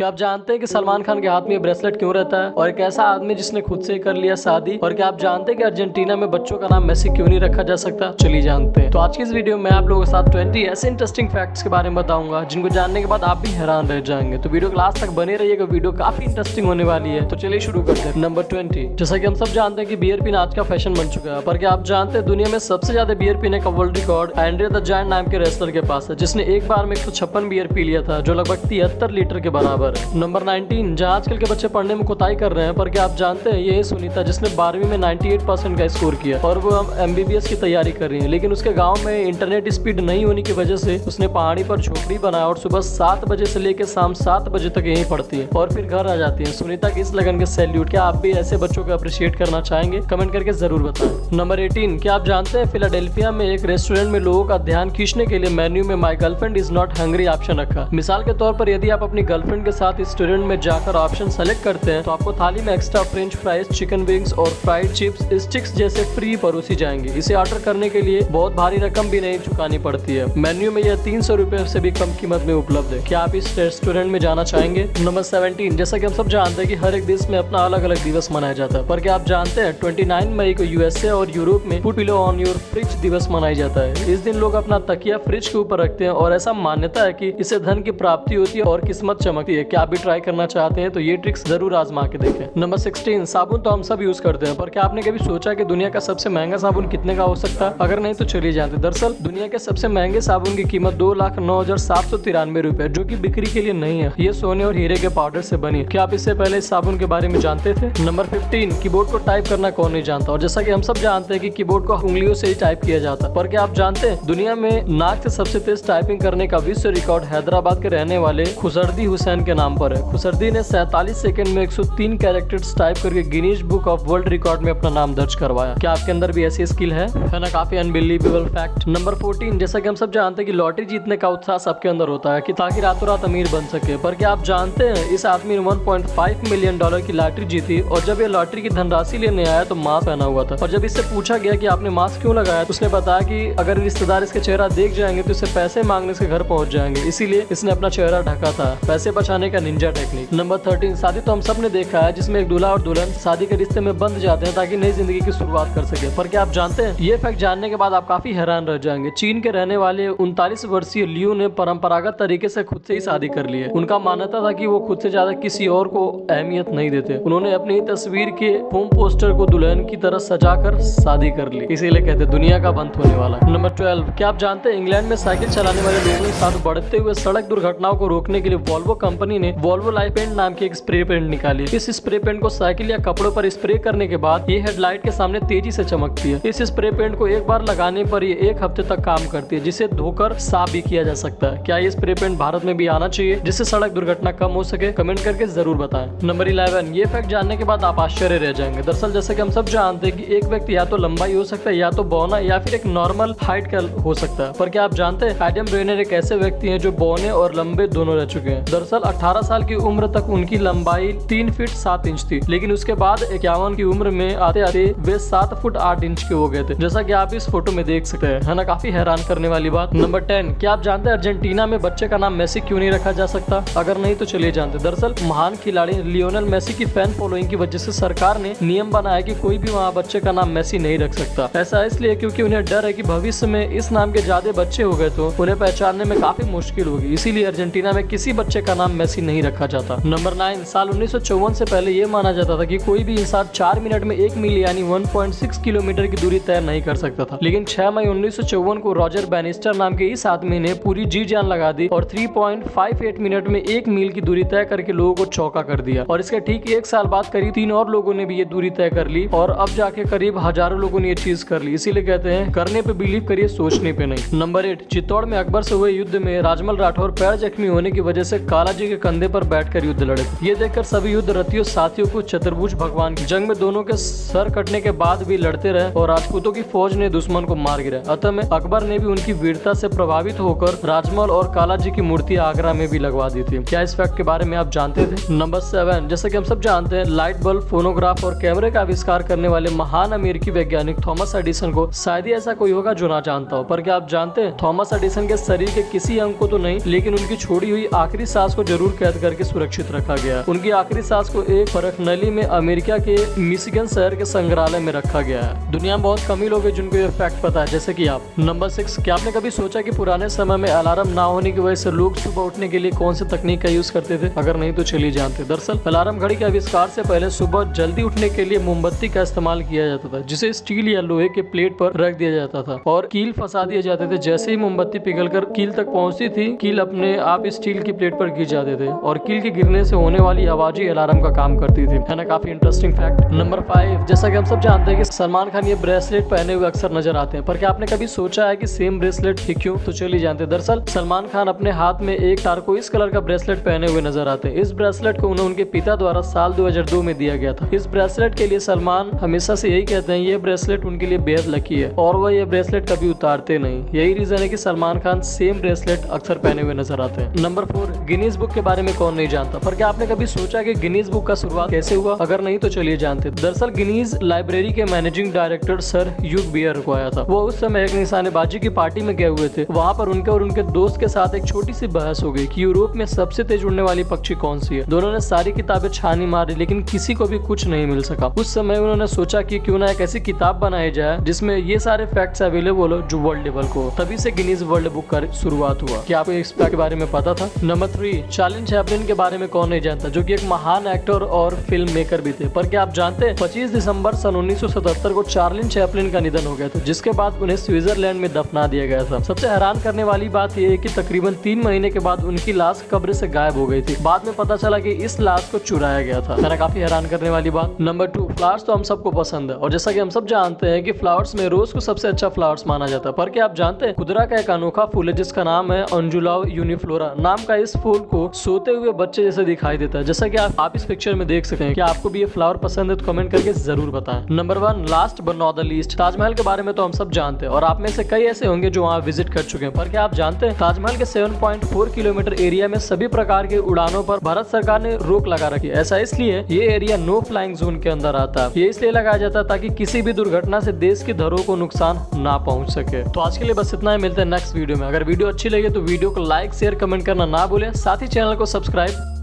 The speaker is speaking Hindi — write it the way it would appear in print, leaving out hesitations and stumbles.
क्या आप जानते हैं कि सलमान खान के हाथ में ये ब्रेसलेट क्यों रहता है और एक ऐसा आदमी जिसने खुद से कर लिया शादी। और क्या आप जानते हैं कि अर्जेंटीना में बच्चों का नाम मेसी क्यों नहीं रखा जा सकता। चलिए जानते हैं। तो आज की इस वीडियो में आप लोगों के साथ 20 ऐसे इंटरेस्टिंग फैक्ट्स के बारे में बताऊंगा जिनको जानने के बाद आप भी हैरान रह जाएंगे। तो वीडियो क्लास तक बने रहिएगा, वीडियो काफी इंटरेस्टिंग होने वाली है। तो चलिए शुरू करते हैं। नंबर 20। जैसा कि हम सब जानते हैं कि बियर पीना आज का फैशन बन चुका है, पर क्या आप जानते हैं दुनिया में सबसे ज्यादा बियर पीने का world record Andre the giant नाम के रेसलर के पास है, जिसने एक बार में 156 बियर पी लिया था, जो लगभग 73 लीटर के बराबर है। नंबर 19। जहाँ आजकल के बच्चे पढ़ने में कोताही कर रहे हैं, पर क्या आप जानते हैं ये सुनीता जिसने 12वीं में 98% का स्कोर किया और वो अब MBBS की तैयारी कर रही है, लेकिन उसके गांव में इंटरनेट स्पीड नहीं होने की वजह से उसने पहाड़ी पर झोपड़ी बनाया और सुबह 7 बजे से लेकर शाम 7 बजे तक यहीं पढ़ती है और फिर घर आ जाती है। सुनीता की इस लगन के सैल्यूट। क्या आप भी ऐसे बच्चों को अप्रिशिएट करना चाहेंगे? कमेंट करके जरूर बताएं। नंबर 18। क्या आप जानते हैं फिलाडेल्फिया में एक रेस्टोरेंट में लोगों का ध्यान खींचने के लिए मेन्यू में my girlfriend is not hungry option रखा। मिसाल के तौर पर यदि आप अपनी गर्लफ्रेंड के साथ रेस्टोरेंट में जाकर ऑप्शन सेलेक्ट करते हैं तो आपको थाली में extra French fries, chicken wings और फ्राइड चिप्स स्टिक्स जैसे फ्री परोसी जाएंगे। इसे ऑर्डर करने के लिए बहुत भारी रकम भी नहीं चुकानी पड़ती है। मेन्यू में यह 300 रुपए से भी कम कीमत में उपलब्ध है। क्या आप इस रेस्टोरेंट में जाना चाहेंगे? नंबर 17। जैसा कि हम सब जानते हैं कि हर एक देश में अपना अलग अलग दिवस मनाया जाता है, पर क्या आप जानते हैं 29 मई को USA और यूरोप में put pillow on your fridge दिवस मनाया जाता है। इस दिन लोग अपना तकिया फ्रिज के ऊपर रखते हैं और ऐसा मान्यता है कि इससे धन की प्राप्ति होती है और किस्मत चमकती है। क्या आप भी ट्राई करना चाहते हैं तो ये ट्रिक्स जरूर आजमा के देखें। नंबर 16। साबुन तो हम सब यूज करते हैं, पर क्या आपने कभी सोचा कि दुनिया का सबसे महंगा साबुन कितने का हो सकता है? अगर नहीं तो चलिए जानते। दरअसल दुनिया के सबसे महंगे साबुन की कीमत 2,09,793 रुपए, जो कि बिक्री के लिए नहीं है। ये सोने और हीरे के पाउडर से बनी। क्या आप इससे पहले इस साबुन के बारे में जानते थे? नंबर 15। कीबोर्ड को टाइप करना कौन नहीं जानता, और जैसा कि हम सब जानते हैं कि कीबोर्ड को उंगलियों से ही टाइप किया जाता है, पर क्या आप जानते हैं दुनिया में नाक से सबसे तेज टाइपिंग करने का विश्व रिकॉर्ड हैदराबाद के रहने वाले खुसरदी हुसैन के नाम पर है। खुसरदी ने 47 सेकंड में 103 कैरेक्टर्स टाइप करके Guinness book of world record में अपना नाम दर्ज करवाया। क्या आपके अंदर भी ऐसी स्किल है ना? काफी अनबिलीवेबल फैक्ट। नंबर 14। जैसा कि हम सब जानते हैं कि लॉटरी जीतने का उत्साह सबके अंदर होता है कि ताकि रातों रात अमीर बन सके, पर क्या आप जानते हैं इस आदमी ने $1.5 मिलियन की लॉटरी जीती और जब ये लॉटरी की धनराशि लेने आया तो मास्क पहना हुआ था, और जब इससे पूछा गया कि आपने मास्क क्यों लगाया तो उसने बताया कि अगर रिश्तेदार इसके चेहरा देख जाएंगे तो इसे पैसे मांगने से घर पहुंच जाएंगे, इसीलिए इसने अपना चेहरा ढका था। पैसे बचाने का निंजा टेक्निक। नंबर 13। शादी तो हम सब ने देखा है जिसमें एक दूल्हा और दुल्हन शादी के रिश्ते में बंध जाते हैं ताकि नई जिंदगी की शुरुआत कर सके, पर क्या आप जानते हैं ये फैक्ट जानने के बाद आप काफी हैरान रह जाएंगे। चीन के रहने वाले 39 वर्षीय लियू ने परंपरागत तरीके से खुद से ही शादी कर ली है। उनका मान्यता था कि वो खुद से ज्यादा किसी और को अहमियत नहीं देते। उन्होंने अपनी तस्वीर के होम पोस्टर को दुल्हन की तरह सजाकर शादी कर ली, इसीलिए कहते हैं दुनिया का अंत होने वाला। नंबर 12। क्या आप जानते हैं इंग्लैंड में साइकिल चलाने वाले लोगों के साथ बढ़ते हुए सड़क दुर्घटनाओं को रोकने के लिए वॉल्वो कंपनी ने वॉल्वो लाइफ पेंट नाम की एक स्प्रे पेंट निकाली। इस स्प्रे पेंट को साइकिल या कपड़ों पर स्प्रे करने के बाद ये हेडलाइट के सामने तेजी से चमकती है। इस स्प्रे पेंट को एक बार लगाने पर ये 1 हफ्ते तक काम करती है, जिसे धोकर साफ भी किया जा सकता है। क्या ये स्प्रे पेंट भारत में भी आना चाहिए जिससे सड़क दुर्घटना कम हो सके? कमेंट करके जरूर बताएं। नंबर 11। ये फैक्ट जानने के बाद आप आश्चर्य रह जाएंगे। दरअसल जैसे कि हम सब जानते हैं कि एक व्यक्ति या तो लंबाई हो सकता है, या तो बौना, या फिर एक नॉर्मल हाइट का हो सकता है, पर क्या आप जानते हैं एडम ब्रेनर एक ऐसे व्यक्ति हैं जो बौने और लंबे दोनों रह चुके हैं। दरअसल 18 साल की उम्र तक उनकी लंबाई 3 फीट 7 इंच थी, लेकिन उसके बाद 51 की उम्र में आते आते वे 7 फुट 8 इंच के हो गए थे, जैसा कि आप इस फोटो में देख सकते हैं, है ना? काफी हैरान करने वाली बात। नंबर 10। क्या आप जानते हैं अर्जेंटीना में बच्चे का नाम मेसी क्यों नहीं रखा जा सकता? अगर नहीं तो चलिए जानते। दरअसल महान खिलाड़ी लियोनेल मेसी की फैन फॉलोइंग की वजह से सरकार ने नियम बनाया कि कोई भी वहाँ बच्चे का नाम मेसी नहीं रख सकता। ऐसा इसलिए क्योंकि उन्हें डर है कि भविष्य में इस नाम के ज्यादा बच्चे हो गए तो उन्हें पहचानने में काफी मुश्किल होगी, इसीलिए अर्जेंटीना में किसी बच्चे का नाम मेसी नहीं रखा जाता। नंबर 9। साल 1954 से पहले ये माना जाता था कि कोई भी इंसान 4 मिनट में 1 मील यानी 1.6 किलोमीटर की दूरी तय नहीं कर सकता था, लेकिन 6 मई 1954 को रॉजर बैनिस्टर नाम के इस आदमी ने पूरी जी जान लगा दी और 3.58 मिनट में 1 मील की दूरी तय करके लोगों को चौंका कर दिया। और इसके ठीक 1 साल बाद करीब 3 और लोगों ने भी ये दूरी तय कर ली और अब जाके करीब हजारों लोगों ने ये चीज कर ली। इसीलिए कहते हैं करने पे बिलीव करिए, सोचने पे नहीं। नंबर 8। चित्तौड़ में अकबर से हुए युद्ध में राजमल राठौर पैर जख्मी होने की वजह से कालाजी के कंधे पर बैठकर युद्ध लड़े। ये देखकर सभी युद्ध रथियों साथियों को चतुर्भुज भगवान की जंग में दोनों के सर कटने के बाद भी लड़ते रहे और राजपूतों की फौज ने दुश्मन को मार गिराया। अतः में अकबर ने भी उनकी वीरता से प्रभावित होकर राजमल और कालाजी की मूर्ति आगरा में भी लगवा दी थी। क्या इस फैक्ट के बारे में आप जानते थे? नंबर 7। जैसा कि हम सब जानते हैं लाइट बल्ब, फोनोग्राफ और कैमरे का आविष्कार करने वाले महान अमेरिकी वैज्ञानिक थॉमस एडिसन को शायद ही ऐसा कोई होगा जो ना जानता हो, पर क्या आप जानते हैं थॉमस एडिसन के शरीर के किसी अंग को तो नहीं, लेकिन उनकी छोड़ी हुई आखिरी सांस को जरूर दूर कैद करके सुरक्षित रखा गया। उनकी आखिरी सांस को एक परखनली में अमेरिका के मिशिगन शहर के संग्रहालय में रखा गया है। दुनिया में बहुत कम ही लोग हैं जिनको ये फैक्ट पता है, जैसे कि आप। नंबर 6, क्या आपने कभी सोचा कि पुराने समय में अलार्म ना होने की वजह से लोग सुबह उठने के लिए कौन सी तकनीक का यूज करते थे? अगर नहीं तो चलिए जानते। दरअसल अलार्म घड़ी के आविष्कार से पहले सुबह जल्दी उठने के लिए मोमबत्ती का इस्तेमाल किया जाता था, जिसे स्टील या लोहे के प्लेट पर रख दिया जाता था और कील फंसा दिए जाते थे। जैसे ही मोमबत्ती पिघलकर कील तक पहुंचती थी, कील अपने आप स्टील की प्लेट पर गिर जाते थे और कील के गिरने से होने वाली आवाज ही अलार्म का काम करती थी। है ना, काफी इंटरेस्टिंग फैक्ट। नंबर 5, जैसा कि हम सब जानते हैं कि सलमान खान ये ब्रेसलेट पहने हुए अक्सर नजर आते हैं, पर क्या आपने कभी सोचा है कि सेम ब्रेसलेट ही क्यों? तो चलिए जानते हैं। दरअसल सलमान खान अपने हाथ में एक टारकोइस कलर का ब्रेसलेट पहने हुए नजर आते हैं। इस ब्रेसलेट को उन्हें उनके पिता द्वारा साल 2002 में दिया गया था। इस ब्रेसलेट के लिए सलमान हमेशा से यही कहते हैं, ये ब्रेसलेट उनके लिए बेहद लकी है और वह ये ब्रेसलेट कभी उतारते नहीं। यही रीजन है कि सलमान खान सेम ब्रेसलेट अक्सर पहने हुए नजर आते हैं। नंबर 4, गिनीज बुक के बारे में कौन नहीं जानता, पर क्या आपने कभी सोचा कि गिनीज बुक का शुरुआत कैसे हुआ? अगर नहीं तो चलिए जानते। दरअसल गिनीज लाइब्रेरी के managing director sir Hugh Beaver को आया था। वो उस समय एक निशानेबाजी की पार्टी में गए हुए थे। वहाँ पर उनके और उनके दोस्त के साथ एक छोटी सी बहस हो गई कि यूरोप में सबसे तेज उड़ने वाली पक्षी कौन सी है। दोनों ने सारी किताबें छानी मारी, लेकिन किसी को भी कुछ नहीं मिल सका। उस समय उन्होंने सोचा कि क्यों ना एक ऐसी किताब बनाई जाए जिसमें ये सारे फैक्ट्स अवेलेबल हो जो वर्ल्ड लेवल को। तभी से गिनीज वर्ल्ड बुक का शुरुआत हुआ। क्या आपको इस फैक्ट के बारे में पता था? नंबर 3, चार्ली चैपलिन के बारे में कौन नहीं जानता, जो कि एक महान एक्टर और फिल्म मेकर भी थे। पर क्या आप जानते हैं 25 दिसंबर सन 1977 को चार्ली चैपलिन का निधन हो गया था, जिसके बाद उन्हें स्विट्जरलैंड में दफना दिया गया था। सबसे हैरान करने वाली बात यह है कि तकरीबन 3 महीने के बाद उनकी लाश कब्र से गायब हो गई थी। बाद में पता चला कि इस लाश को चुराया गया था। है ना, काफी हैरान करने वाली बात। नंबर 2, फ्लावर्स तो हम सबको पसंद है और जैसा कि हम सब जानते हैं कि फ्लावर्स में रोज को सबसे अच्छा फ्लावर्स माना जाता है। पर क्या आप जानते हैं खुदरा का एक अनोखा फूल है जिसका नाम है अंजुलाव यूनिफ्लोरा नाम का। इस फूल को सोते हुए बच्चे जैसे दिखाई देता है, जैसा कि आप इस पिक्चर में देख सकते हैं। क्या आपको भी ये फ्लावर पसंद है तो कमेंट करके जरूर बताएं। Number 1, last but not the least, Taj Mahal के बारे में तो हम सब जानते हैं और आप में से कई ऐसे होंगे जो वहाँ विजिट कर चुके हैं। पर क्या आप जानते हैं ताजमहल के 7.4 किलोमीटर एरिया में सभी प्रकार के उड़ानों पर भारत सरकार ने रोक लगा रखी है। ऐसा इसलिए ये एरिया नो फ्लाइंग जोन के अंदर आता है। ये इसलिए लगाया जाता है ताकि किसी भी दुर्घटना से देश की धरोहर को नुकसान ना पहुंच सके। तो आज के लिए बस इतना ही, मिलते हैं नेक्स्ट वीडियो में। अगर वीडियो अच्छी लगे तो वीडियो को लाइक शेयर कमेंट करना ना भूलें, साथ ही चैनल को सब्सक्राइब